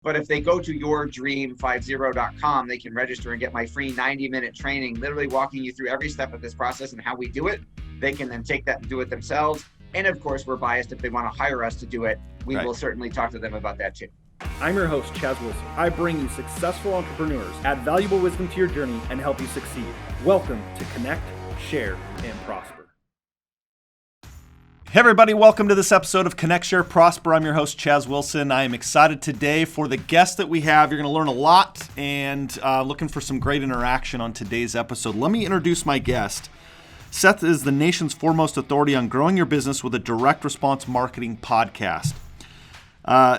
But if they go to yourdream50.com, they can register and get my free 90-minute training, literally walking you through every step of this process and how we do it. They can then take that and do it themselves. And of course, we're biased. If they want to hire us to do it, we will certainly talk to them about that too. I'm your host, Chaz Wilson. I bring you successful entrepreneurs, add valuable wisdom to your journey, and help you succeed. Welcome to Connect, Share, and Prosper. Hey everybody, welcome to this episode of Connect, Share, Prosper. I'm your host, Chaz Wilson. I am excited today for the guest that we have. You're going to learn a lot and looking for some great interaction on today's episode. Let me introduce my guest. Seth is the nation's foremost authority on growing your business with a direct response marketing podcast.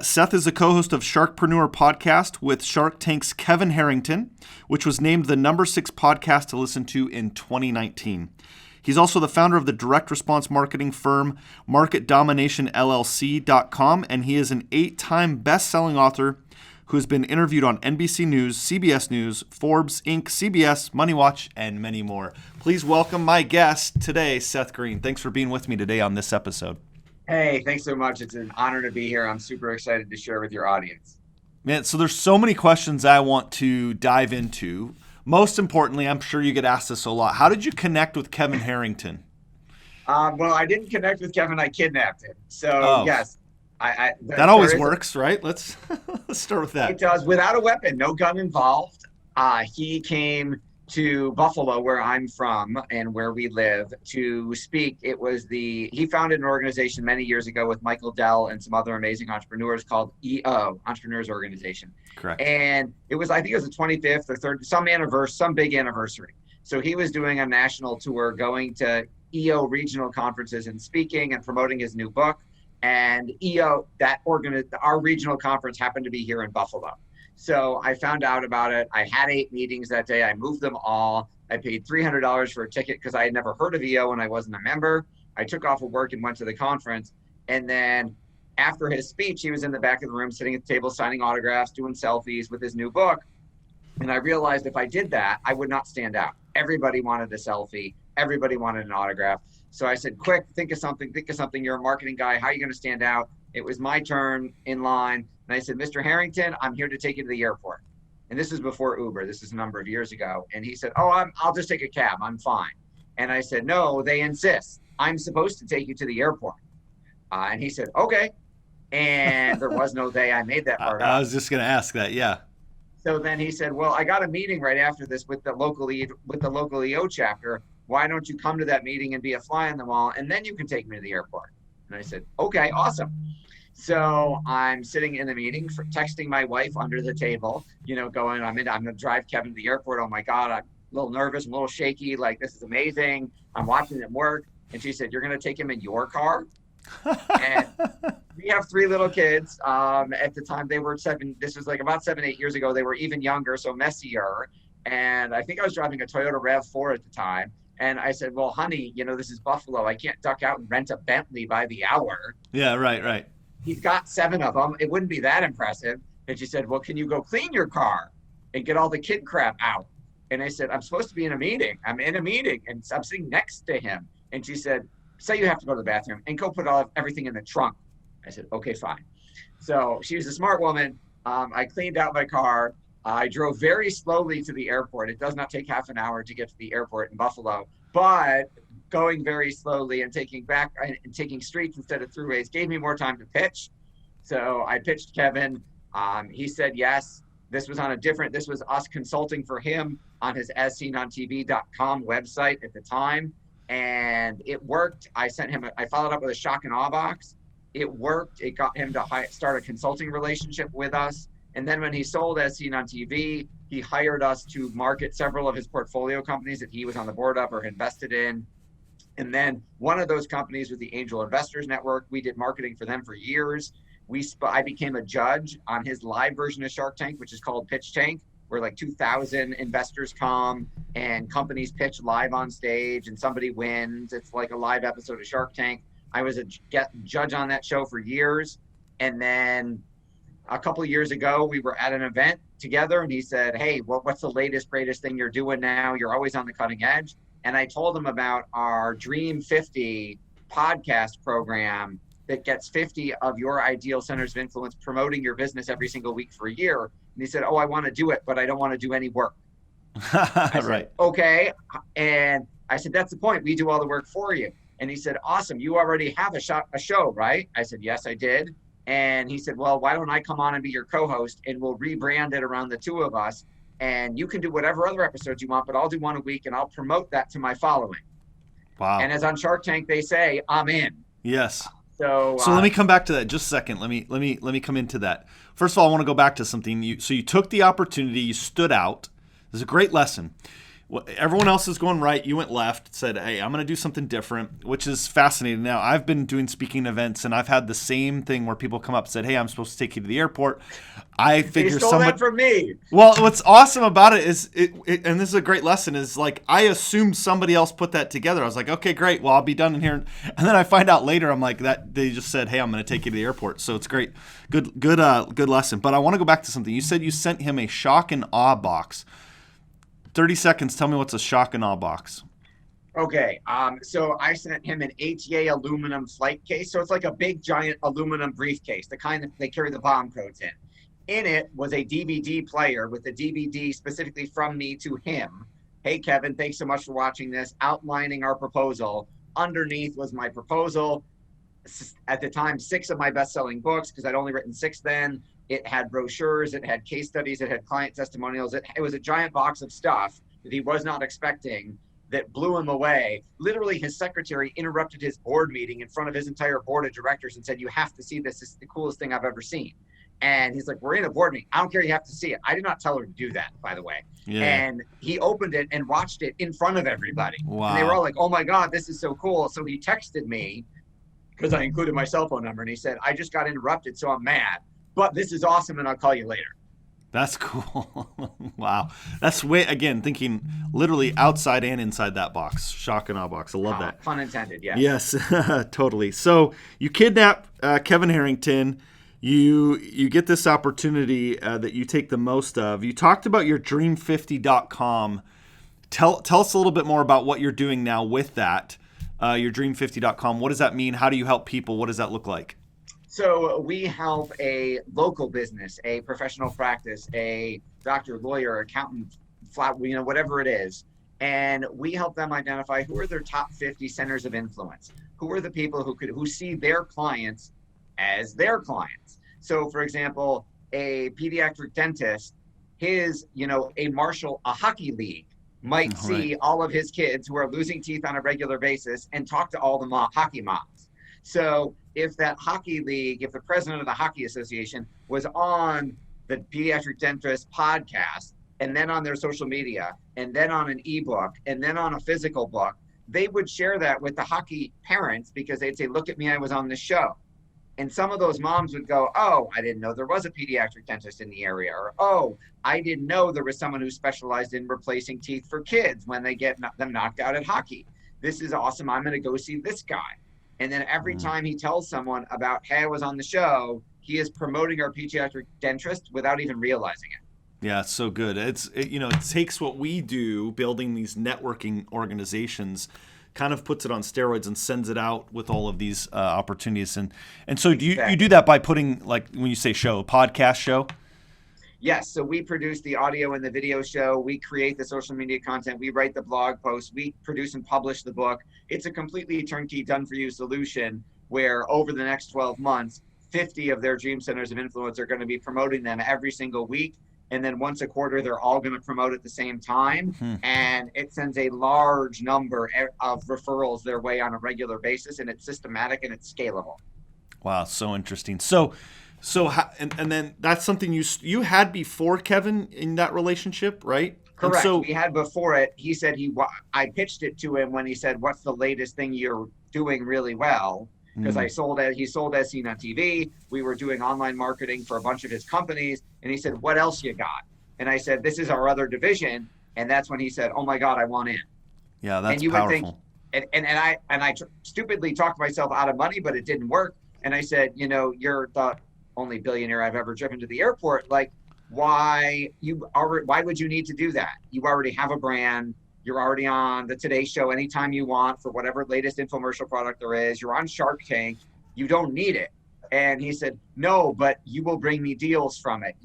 Seth is the co-host of SharkPrenuer podcast with Shark Tank's Kevin Harrington, which was named the number 6 podcast to listen to in 2019. He's also the founder of the direct response marketing firm Market Domination LLC.com, and he is an 8-time best-selling author who has been interviewed on NBC News, CBS News, Forbes, Inc., CBS, Money Watch, and many more. Please welcome my guest today, Seth Greene. Thanks for being with me today on this episode. Hey, thanks so much. It's an honor to be here. I'm super excited to share with your audience. Man, so there's so many questions I want to dive into. Most importantly, I'm sure you get asked this a lot. How did you connect with Kevin Harrington? Well, I didn't connect with Kevin. I kidnapped him. So yes, that always works, right? Let's start with that. It does, without a weapon, no gun involved. He came to Buffalo, where I'm from and where we live, to speak. He founded an organization many years ago with Michael Dell and some other amazing entrepreneurs called EO, Entrepreneurs Organization. Correct. And I think it was the 25th or 3rd, some big anniversary. So he was doing a national tour, going to EO regional conferences and speaking and promoting his new book. And EO, our regional conference happened to be here in Buffalo. So I found out about it. I had 8 meetings that day. I moved them all. I paid $300 for a ticket because I had never heard of EO and I wasn't a member. I took off of work and went to the conference. And then after his speech, he was in the back of the room, sitting at the table, signing autographs, doing selfies with his new book. And I realized if I did that, I would not stand out. Everybody wanted a selfie. Everybody wanted an autograph. So I said, quick, think of something. You're a marketing guy. How are you going to stand out? It was my turn in line. And I said, Mr. Harrington, I'm here to take you to the airport. And this is before Uber. This is a number of years ago. And he said, I'll just take a cab. I'm fine. And I said, no, they insist. I'm supposed to take you to the airport. And he said, okay. And there was no they. I made that part up. I was just going to ask that. Yeah. So then he said, well, I got a meeting right after this with the local EO chapter. Why don't you come to that meeting and be a fly on the wall? And then you can take me to the airport. And I said, okay, awesome. So I'm sitting in the meeting, texting my wife under the table, going, I'm going to drive Kevin to the airport. Oh my God, I'm a little nervous, I'm a little shaky. Like, this is amazing. I'm watching him work. And she said, you're going to take him in your car? And we have 3 little kids. At the time they were 7. This was like about 7, 8 years ago. They were even younger, so messier. And I think I was driving a Toyota RAV4 at the time. And I said, well, honey, this is Buffalo. I can't duck out and rent a Bentley by the hour. Yeah, right. He's got 7 of them. It wouldn't be that impressive. And she said, well, can you go clean your car and get all the kid crap out? And I said, I'm supposed to be in a meeting. I'm in a meeting and I'm sitting next to him. And she said, say you have to go to the bathroom and go put everything in the trunk. I said, okay, fine. So she was a smart woman. I cleaned out my car. I drove very slowly to the airport. It does not take half an hour to get to the airport in Buffalo, but going very slowly and taking streets instead of throughways gave me more time to pitch. So I pitched Kevin. He said yes. This was us consulting for him on his asseenontv.com website at the time. And it worked. I followed up with a shock and awe box. It worked. It got him to start a consulting relationship with us. And then when he sold As Seen on TV, he hired us to market several of his portfolio companies that he was on the board of or invested in. And then one of those companies was the Angel Investors Network. We did marketing for them for years. I became a judge on his live version of Shark Tank, which is called Pitch Tank, where like 2,000 investors come and companies pitch live on stage and somebody wins. It's like a live episode of Shark Tank. I was a judge on that show for years. And then a couple of years ago, we were at an event together and he said, hey, what's the latest, greatest thing you're doing now? You're always on the cutting edge. And I told him about our Dream 50 podcast program that gets 50 of your ideal centers of influence promoting your business every single week for a year. And he said, oh, I want to do it, but I don't want to do any work. I said, Right. okay. And I said, that's the point. We do all the work for you. And he said, awesome. You already have a show, right? I said, yes, I did. And he said, well, why don't I come on and be your co-host, and we'll rebrand it around the two of us. And you can do whatever other episodes you want, but I'll do one a week and I'll promote that to my following. Wow. And as on Shark Tank, they say, I'm in. Yes. So let me come back to that just a second. Let me come into that. First of all, I want to go back to something. You took the opportunity, you stood out. This is a great lesson. Everyone else is going right. You went left, said, hey, I'm going to do something different, which is fascinating. Now, I've been doing speaking events, and I've had the same thing where people come up and said, hey, I'm supposed to take you to the airport. I figure they stole that from me. Well, what's awesome about it is, and this is a great lesson, is like I assumed somebody else put that together. I was like, okay, great. Well, I'll be done in here. And then I find out later, I'm like, that they just said, hey, I'm going to take you to the airport. So it's great. Good lesson. But I want to go back to something. You said you sent him a shock and awe box. 30 seconds. Tell me what's a shock and awe box. Okay. So I sent him an ATA aluminum flight case. So it's like a big, giant aluminum briefcase, the kind that they carry the bomb codes in. In it was a DVD player with a DVD specifically from me to him. Hey, Kevin, thanks so much for watching this, outlining our proposal. Underneath was my proposal. At the time, 6 of my best-selling books, because I'd only written 6 then. It had brochures, it had case studies, it had client testimonials. It was a giant box of stuff that he was not expecting that blew him away. Literally, his secretary interrupted his board meeting in front of his entire board of directors and said, you have to see this. This is the coolest thing I've ever seen. And he's like, we're in a board meeting. I don't care. You have to see it. I did not tell her to do that, by the way. Yeah. And he opened it and watched it in front of everybody. Wow. And they were all like, oh my God, this is so cool. So he texted me because I included my cell phone number. And he said, I just got interrupted, so I'm mad. But this is awesome, and I'll call you later. That's cool. Wow. That's again, thinking literally outside and inside that box. Shock and awe box. I love that. Pun intended, yeah. Yes, totally. So you kidnap Kevin Harrington. You get this opportunity that you take the most of. You talked about your dream50.com. Tell us a little bit more about what you're doing now with that, your dream50.com. What does that mean? How do you help people? What does that look like? So we help a local business, a professional practice, a doctor, lawyer, accountant, whatever it is. And we help them identify who are their top 50 centers of influence. Who are the people who see their clients as their clients. So for example, a pediatric dentist, a hockey league might see all of his kids who are losing teeth on a regular basis and talk to all the hockey moms. So if that hockey league, if the president of the hockey association was on the pediatric dentist podcast, and then on their social media, and then on an ebook, and then on a physical book, they would share that with the hockey parents because they'd say, look at me, I was on the show. And some of those moms would go, oh, I didn't know there was a pediatric dentist in the area. Or, oh, I didn't know there was someone who specialized in replacing teeth for kids when they get them knocked out at hockey. This is awesome. I'm going to go see this guy. And then every time he tells someone about, hey, I was on the show, he is promoting our pediatric dentist without even realizing it. Yeah, it's so good. It takes what we do, building these networking organizations, kind of puts it on steroids and sends it out with all of these opportunities. And so you do that by putting, like when you say show, podcast show? Yes. So we produce the audio and the video show. We create the social media content. We write the blog posts. We produce and publish the book. It's a completely turnkey, done-for-you solution where over the next 12 months, 50 of their dream centers of influence are going to be promoting them every single week. And then once a quarter, they're all going to promote at the same time. And it sends a large number of referrals their way on a regular basis. And it's systematic and it's scalable. Wow. So interesting. So and then that's something you had before Kevin in that relationship, right? Correct. So we had before it. He said I pitched it to him when he said, what's the latest thing you're doing really well? Because he sold As Seen on TV. We were doing online marketing for a bunch of his companies. And he said, what else you got? And I said, this is our other division. And that's when he said, oh my God, I want in. Yeah, that's and you powerful. Would think, and I stupidly talked myself out of money, but it didn't work. And I said, you're the only billionaire I've ever driven to the airport. Like, why would you need to do that? You already have a brand. You're already on the Today Show anytime you want for whatever latest infomercial product there is. You're on Shark Tank. You don't need it. And he said, no, but you will bring me deals from it.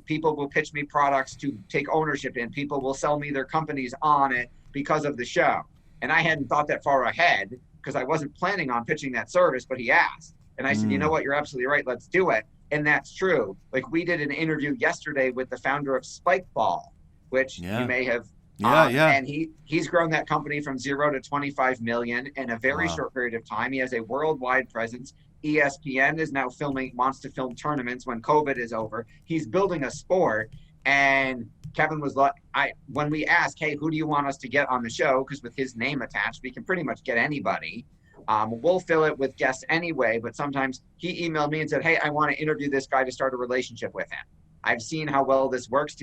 People will pitch me products to take ownership in. People will sell me their companies on it because of the show. And I hadn't thought that far ahead because I wasn't planning on pitching that service, but he asked. And I said, you know what, you're absolutely right. Let's do it. And that's true. Like, we did an interview yesterday with the founder of Spikeball, which you may have. And he's grown that company from 0 to 25 million in a very short period of time. He has a worldwide presence. ESPN is now wants to film tournaments when COVID is over. He's building a sport. And Kevin was like, when we asked, hey, who do you want us to get on the show? Because with his name attached, we can pretty much get anybody. We'll fill it with guests anyway, but sometimes he emailed me and said, hey, I want to interview this guy to start a relationship with him. I've seen how well this works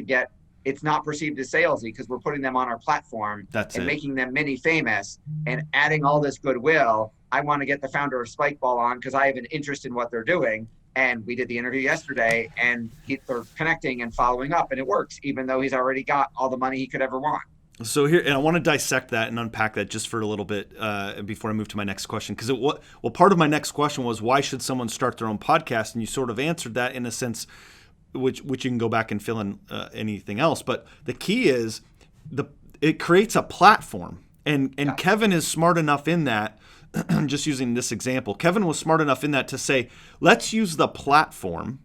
it's not perceived as salesy because we're putting them on our platform making them mini famous and adding all this goodwill. I want to get the founder of Spikeball on because I have an interest in what they're doing. And we did the interview yesterday, and they're connecting and following up, and it works, even though he's already got all the money he could ever want. So here, and I want to dissect that and unpack that just for a little bit before I move to my next question. Because part of my next question was, why should someone start their own podcast? And you sort of answered that in a sense, which you can go back and fill in anything else. But the key is it creates a platform, and Kevin is smart enough in that. Just using this example, Kevin was smart enough in that to say, let's use the platform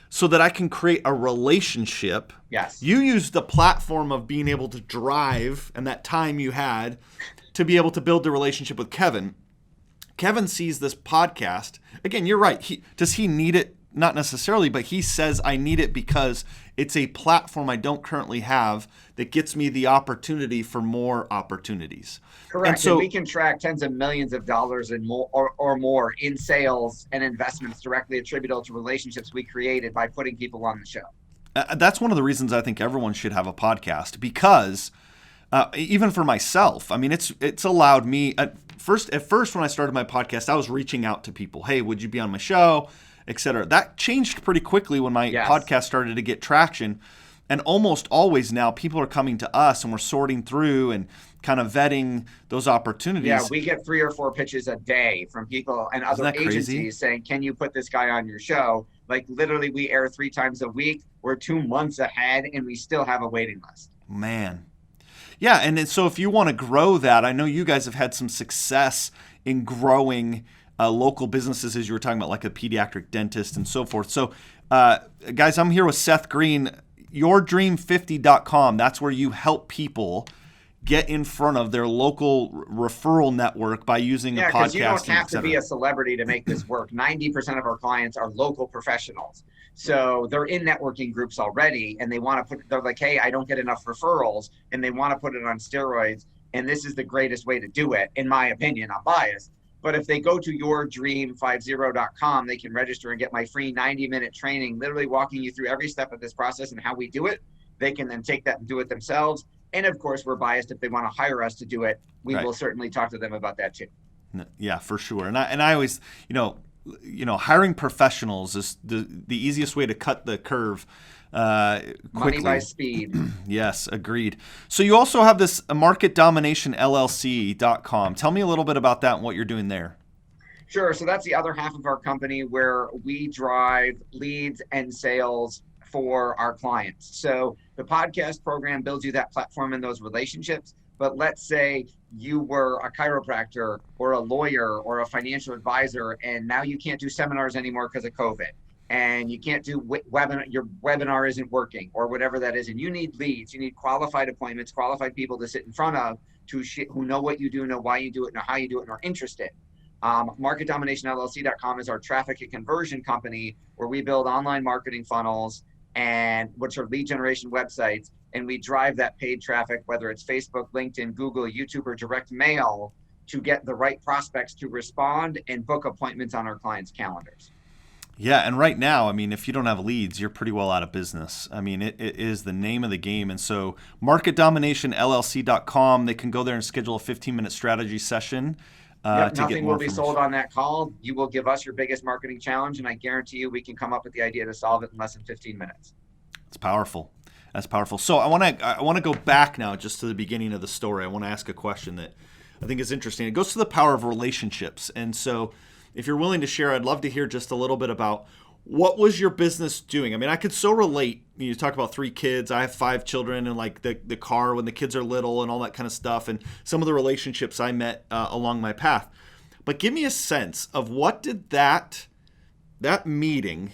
so that I can create a relationship. Yes. You use the platform of being able to drive and that time you had to be able to build the relationship with Kevin. Kevin sees this podcast. Again, you're right. Does he need it? Not necessarily, but he says, I need it because it's a platform I don't currently have that gets me the opportunity for more opportunities. Correct. And so we can track tens of millions of dollars and more or more in sales and investments directly attributable to relationships we created by putting people on the show. That's one of the reasons I think everyone should have a podcast, because even for myself, I mean, it's allowed me at first when I started my podcast, I was reaching out to people. Hey, would you be on my show? Etc. That changed pretty quickly when my podcast started to get traction. And almost always now people are coming to us and we're sorting through and kind of vetting those opportunities. Yeah, we get 3 or 4 pitches a day from people and other agencies saying, can you put this guy on your show? Like, literally, we air 3 times a week. We're 2 months ahead and we still have a waiting list. Man. Yeah, and so if you want to grow that, I know you guys have had some success in growing local businesses, as you were talking about, like a pediatric dentist and so forth. So, guys, I'm here with Seth Greene, yourdream50.com. That's where you help people get in front of their local referral network by using a podcast. Yeah, because you don't have to be a celebrity to make this work. 90% of our clients are local professionals. So they're in networking groups already, and they're like, hey, I don't get enough referrals, and they want to put it on steroids. And this is the greatest way to do it, in my opinion. I'm biased. But if they go to yourdream50.com, they can register and get my free 90-minute training, literally walking you through every step of this process and how we do it. They can then take that and do it themselves. And of course, we're biased. If they want to hire us to do it, we will certainly talk to them about that too. Yeah, for sure. And I always, hiring professionals is the easiest way to cut the curve quickly. Money by speed. Yes, agreed. So you also have this Market Domination LLC.com. Tell me a little bit about that and what you're doing there. Sure. So that's the other half of our company where we drive leads and sales for our clients. So the podcast program builds you that platform and those relationships. But let's say you were a chiropractor or a lawyer or a financial advisor, and now you can't do seminars anymore because of COVID. And you can't do your webinar isn't working or whatever that is. And you need leads, you need qualified appointments, qualified people to sit in front of who know what you do, know why you do it, know how you do it, and are interested. MarketDominationLLC.com is our traffic and conversion company where we build online marketing funnels and which are lead generation websites. And we drive that paid traffic, whether it's Facebook, LinkedIn, Google, YouTube, or direct mail, to get the right prospects to respond and book appointments on our clients' calendars. Yeah, and right now, I mean, if you don't have leads, you're pretty well out of business. I mean, it is the name of the game. And so MarketDominationLLC.com, they can go there and schedule a 15-minute strategy session to get more information. Nothing will be sold on that call. You will give us your biggest marketing challenge, and I guarantee you we can come up with the idea to solve it in less than 15 minutes. It's powerful. That's powerful. So I want to go back now just to the beginning of the story. I want to ask a question that I think is interesting. It goes to the power of relationships. And so if you're willing to share, I'd love to hear just a little bit about what was your business doing? I mean, I could so relate. You talk about 3 kids. I have 5 children, and like the car when the kids are little and all that kind of stuff, and some of the relationships I met along my path. But give me a sense of what did that meeting,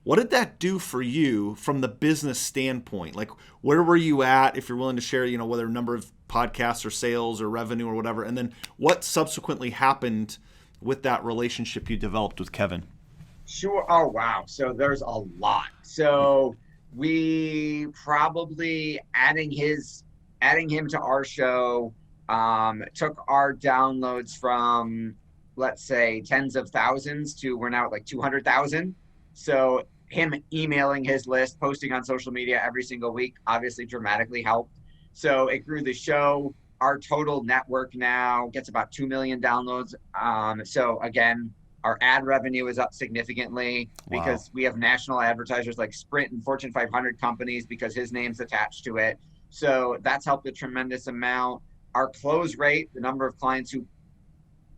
what did that do for you from the business standpoint? Like, where were you at, if you're willing to share, whether number of podcasts or sales or revenue or whatever, and then what subsequently happened with that relationship you developed with Kevin? Sure. Oh, wow. So there's a lot. So we probably adding him to our show took our downloads from, let's say, tens of thousands to we're now at like 200,000. So him emailing his list, posting on social media every single week, obviously dramatically helped. So it grew the show. Our total network now gets about 2 million downloads. So again, our ad revenue is up significantly because we have national advertisers like Sprint and Fortune 500 companies because his name's attached to it. So that's helped a tremendous amount. Our close rate, the number of clients who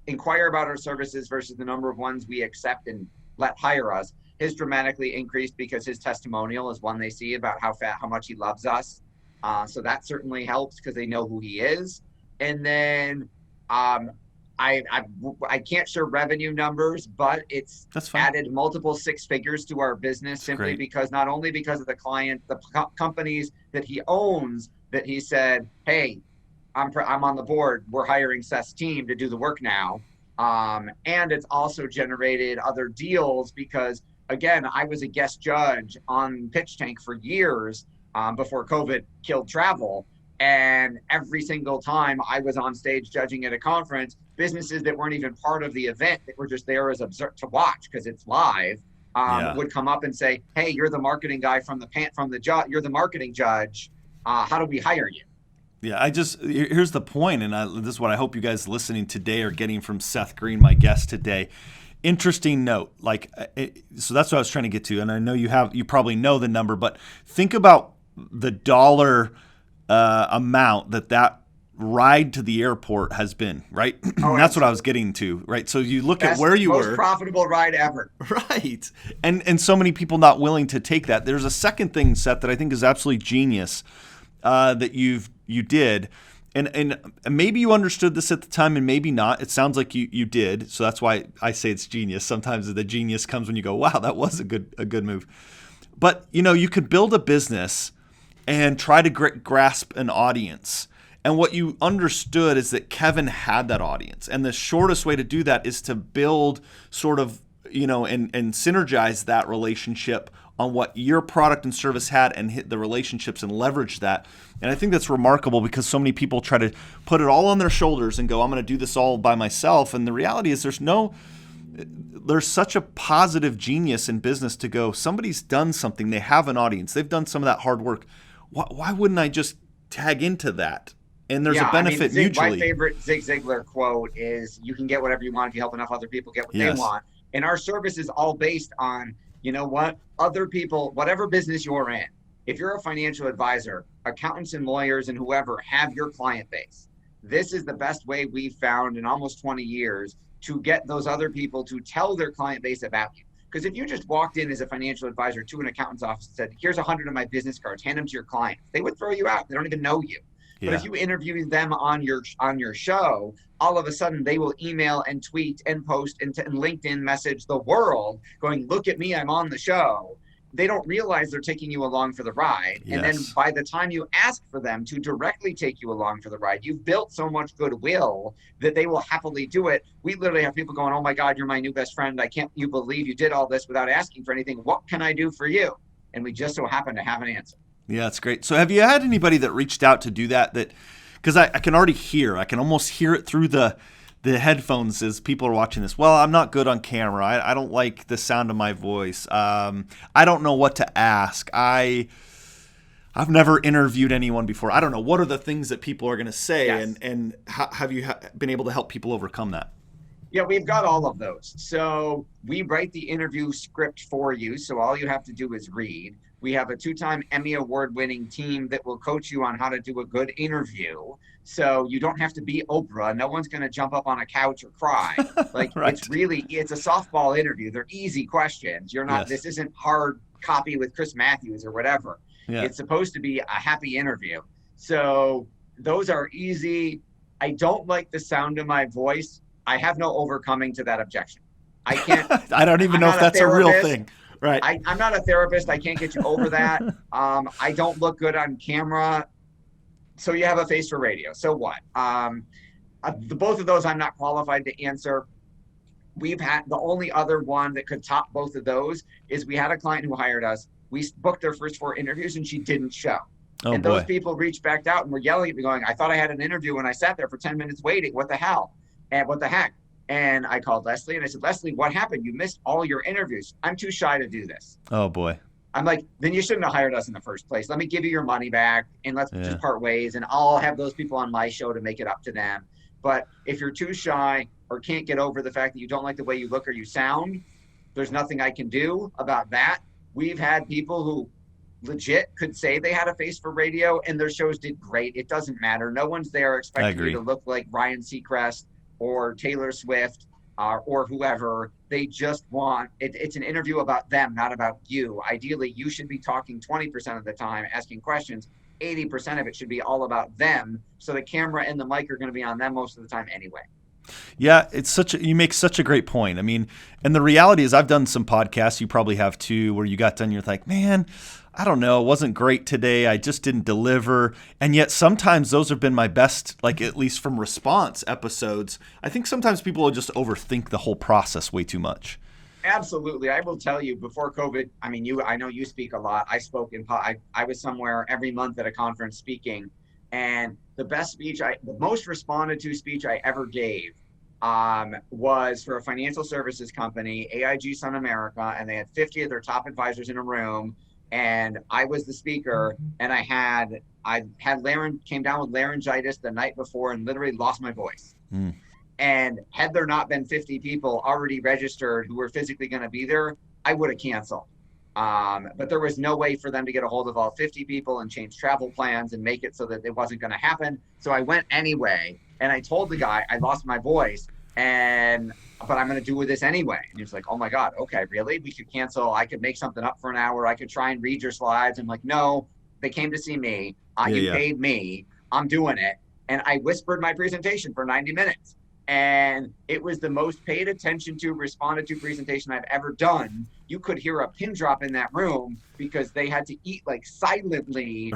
inquire about our services versus the number of ones we accept and let hire us, has dramatically increased because his testimonial is one they see about how much he loves us. So that certainly helps because they know who he is. And then I can't share revenue numbers, but it's added multiple 6 figures to our business. That's simply great. Because not only because of the client, the companies that he owns, that he said, hey, I'm on the board. We're hiring Seth's team to do the work now. And it's also generated other deals because, again, I was a guest judge on Pitch Tank for years before COVID killed travel. And every single time I was on stage judging at a conference, businesses that weren't even part of the event, that were just there as to watch because it's live, would come up and say, hey, you're the marketing guy you're the marketing judge. How do we hire you? Yeah, here's the point, and this is what I hope you guys listening today are getting from Seth Greene, my guest today. Interesting note, so that's what I was trying to get to, and I know you probably know the number, but think about the dollar amount that ride to the airport has been, right? Oh, that's what I was getting to, right? So you look at where you were. Most profitable ride ever. Right. And so many people not willing to take that. There's a second thing, Seth, that I think is absolutely genius that you did. And maybe you understood this at the time and maybe not. It sounds like you did. So that's why I say it's genius. Sometimes the genius comes when you go, wow, that was a good move. But, you could build a business and try to grasp an audience. And what you understood is that Kevin had that audience. And the shortest way to do that is to build sort of, and synergize that relationship on what your product and service had and hit the relationships and leverage that. And I think that's remarkable because so many people try to put it all on their shoulders and go, I'm going to do this all by myself. And the reality is there's such a positive genius in business to go, somebody's done something. They have an audience. They've done some of that hard work. Why wouldn't I just tag into that? And there's a benefit mutually. My favorite Zig Ziglar quote is, you can get whatever you want if you help enough other people get what they want. And our service is all based on, other people, whatever business you're in, if you're a financial advisor, accountants and lawyers and whoever have your client base, this is the best way we've found in almost 20 years to get those other people to tell their client base about you. Because if you just walked in as a financial advisor to an accountant's office and said, here's 100 of my business cards, hand them to your clients, they would throw you out. They don't even know you. Yeah. But if you interview them on your show, all of a sudden they will email and tweet and post and LinkedIn message the world going, look at me, I'm on the show. They don't realize they're taking you along for the ride. Yes. And then by the time you ask for them to directly take you along for the ride, you've built so much goodwill that they will happily do it. We literally have people going, oh my God, you're my new best friend. You believe you did all this without asking for anything. What can I do for you? And we just so happen to have an answer. Yeah, that's great. So have you had anybody that reached out to do that? Because I can already I can almost hear it through the headphones as people are watching this. Well, I'm not good on camera. I don't like the sound of my voice. I don't know what to ask. I've never interviewed anyone before. I don't know. What are the things that people are going to say? Yes. And how have you been able to help people overcome that? Yeah, we've got all of those. So we write the interview script for you. So all you have to do is read. We have a 2-time Emmy award-winning team that will coach you on how to do a good interview. So you don't have to be Oprah. No one's going to jump up on a couch or cry. Like Right. it's a softball interview. They're easy questions. You're not, Yes. this isn't hard copy with Chris Matthews or whatever. Yeah. It's supposed to be a happy interview. So those are easy. I don't like the sound of my voice. I have no overcoming to that objection. I can't. I don't even I'm know if not a that's a real therapist. thing. Right. I'm not a therapist. I can't get you over that. I don't look good on camera. So you have a face for radio. So what? Both of those I'm not qualified to answer. We've had the only other one that could top both of those is we had a client who hired us. We booked their first 4 interviews and she didn't show. Oh, and boy. those people reached back out and were yelling at me going, I thought I had an interview and I sat there for 10 minutes waiting. What the hell? And what the heck? And I called Leslie and I said, Leslie, what happened? You missed all your interviews. I'm too shy to do this. Oh, boy. I'm like, then you shouldn't have hired us in the first place. Let me give you your money back and let's just part ways. And I'll have those people on my show to make it up to them. But if you're too shy or can't get over the fact that you don't like the way you look or you sound, there's nothing I can do about that. We've had people who legit could say they had a face for radio and their shows did great. It doesn't matter. No one's there expecting you to look like Ryan Seacrest or Taylor Swift or whoever. They just want, it's an interview about them, not about you. Ideally, you should be talking 20% of the time, asking questions. 80% of it should be all about them. So the camera and the mic are going to be on them most of the time anyway. Yeah, you make such a great point. I mean, and the reality is I've done some podcasts, you probably have too, where you got done, you're like, man, I don't know, it wasn't great today. I just didn't deliver. And yet sometimes those have been my best, like at least from response episodes. I think sometimes people will just overthink the whole process way too much. Absolutely. I will tell you before COVID, I mean, I know you speak a lot. I spoke I was somewhere every month at a conference speaking, and the most responded to speech I ever gave was for a financial services company, AIG Sun America, and they had 50 of their top advisors in a room. And I was the speaker, and I had came down with laryngitis the night before and literally lost my voice. Mm. And had there not been 50 people already registered who were physically going to be there, I would have canceled. But there was no way for them to get a hold of all 50 people and change travel plans and make it so that it wasn't going to happen. So I went anyway, and I told the guy I lost my voice, but I'm going to do this anyway. And he was like, oh my God, okay, really? We could cancel. I could make something up for an hour. I could try and read your slides. I'm like, no, they came to see me. You paid me. I'm doing it. And I whispered my presentation for 90 minutes. And it was the most paid attention to, responded to presentation I've ever done. You could hear a pin drop in that room because they had to eat like silently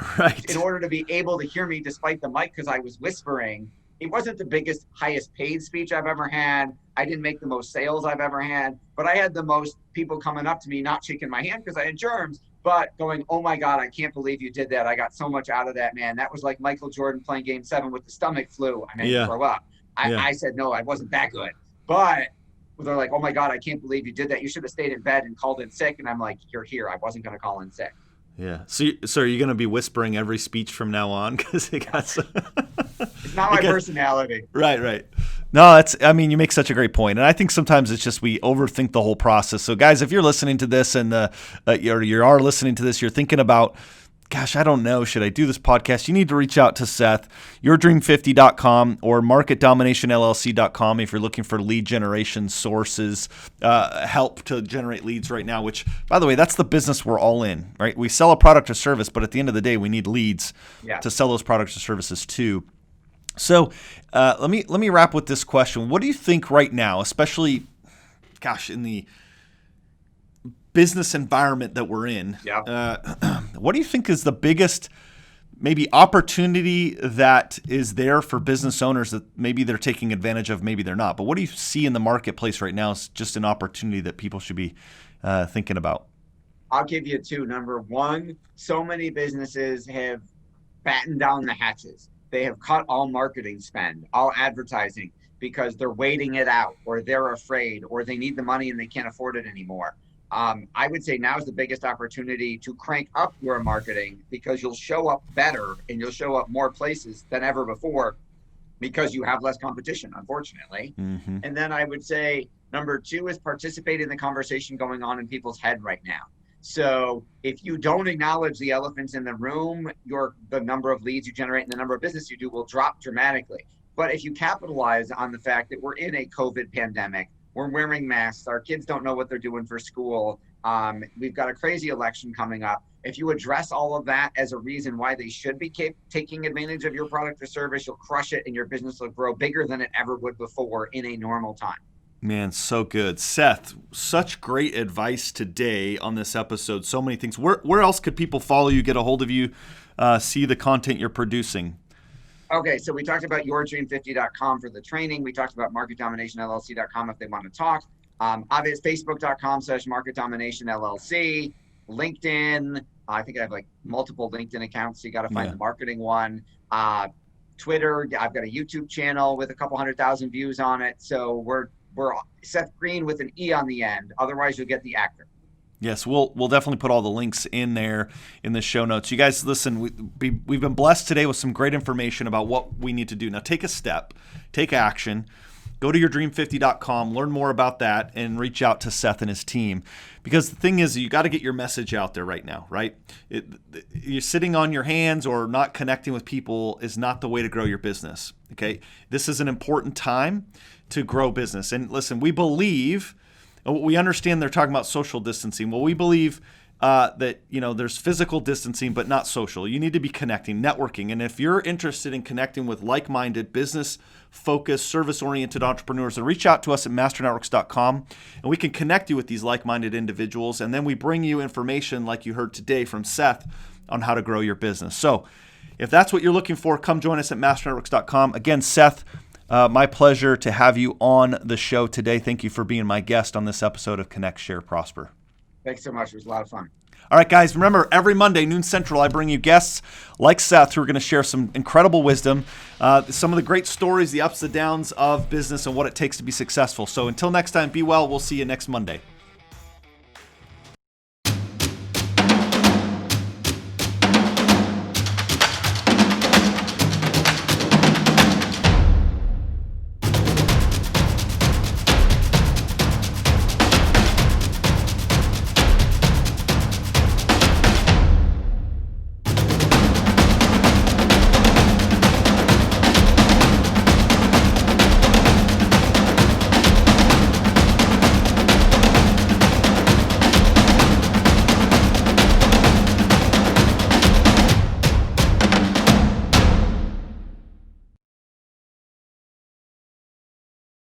in order to be able to hear me despite the mic because I was whispering. It wasn't the biggest, highest paid speech I've ever had. I didn't make the most sales I've ever had, but I had the most people coming up to me, not shaking my hand because I had germs, but going, oh my God, I can't believe you did that. I got so much out of that, man. That was like Michael Jordan playing Game 7 with the stomach flu. I mean, throw up. I said, no, I wasn't that good. But they're like, oh my God, I can't believe you did that. You should have stayed in bed and called in sick. And I'm like, you're here. I wasn't going to call in sick. Yeah. So are you going to be whispering every speech from now on? Because it got so... It's not my personality. Right. No, you make such a great point. And I think sometimes it's just we overthink the whole process. So guys, if you're listening to this and you are listening to this, you're thinking about, gosh, I don't know, should I do this podcast? You need to reach out to Seth, yourdream50.com or marketdominationllc.com if you're looking for lead generation sources, help to generate leads right now, which, by the way, that's the business we're all in, right? We sell a product or service, but at the end of the day, we need leads to sell those products or services too. So let me wrap with this question. What do you think right now, especially, in the business environment that we're in, what do you think is the biggest maybe opportunity that is there for business owners that maybe they're taking advantage of, maybe they're not, but what do you see in the marketplace right now is just an opportunity that people should be thinking about? I'll give you two. Number one, so many businesses have battened down the hatches. They have cut all marketing spend, all advertising, because they're waiting it out, or they're afraid, or they need the money and they can't afford it anymore. I would say now is the biggest opportunity to crank up your marketing because you'll show up better and you'll show up more places than ever before because you have less competition, unfortunately. Mm-hmm. And then I would say number two is participate in the conversation going on in people's head right now. So if you don't acknowledge the elephants in the room, the number of leads you generate and the number of business you do will drop dramatically. But if you capitalize on the fact that we're in a COVID pandemic, we're wearing masks, our kids don't know what they're doing for school, we've got a crazy election coming up. If you address all of that as a reason why they should be taking advantage of your product or service, you'll crush it and your business will grow bigger than it ever would before in a normal time. Man, so good. Seth, such great advice today on this episode. So many things. Where else could people follow you, get a hold of you, see the content you're producing? Okay, so we talked about yourdream50.com for the training. We talked about marketdominationllc.com if they want to talk. Obviously, facebook.com/Market Domination LLC, LinkedIn. I think I have like multiple LinkedIn accounts, so you got to find the marketing one. Twitter, I've got a YouTube channel with a couple 100,000 views on it. So we're Seth Greene with an E on the end. Otherwise, you'll get the actor. Yes, we'll definitely put all the links in there in the show notes. You guys, listen, we've been blessed today with some great information about what we need to do. Now, take a step, take action. Go to yourdream50.com, learn more about that, and reach out to Seth and his team. Because the thing is, you got to get your message out there right now, right? You're sitting on your hands or not connecting with people is not the way to grow your business, okay? This is an important time to grow business. And listen, we understand they're talking about social distancing. Well, we believe that there's physical distancing, but not social. You need to be connecting, networking. And if you're interested in connecting with like-minded, business-focused, service-oriented entrepreneurs, then reach out to us at masternetworks.com, and we can connect you with these like-minded individuals. And then we bring you information like you heard today from Seth on how to grow your business. So if that's what you're looking for, come join us at masternetworks.com. Again, Seth, my pleasure to have you on the show today. Thank you for being my guest on this episode of Connect, Share, Prosper. Thanks so much. It was a lot of fun. All right, guys, remember, every Monday, noon Central, I bring you guests like Seth who are going to share some incredible wisdom, some of the great stories, the ups and downs of business, and what it takes to be successful. So until next time, be well. We'll see you next Monday.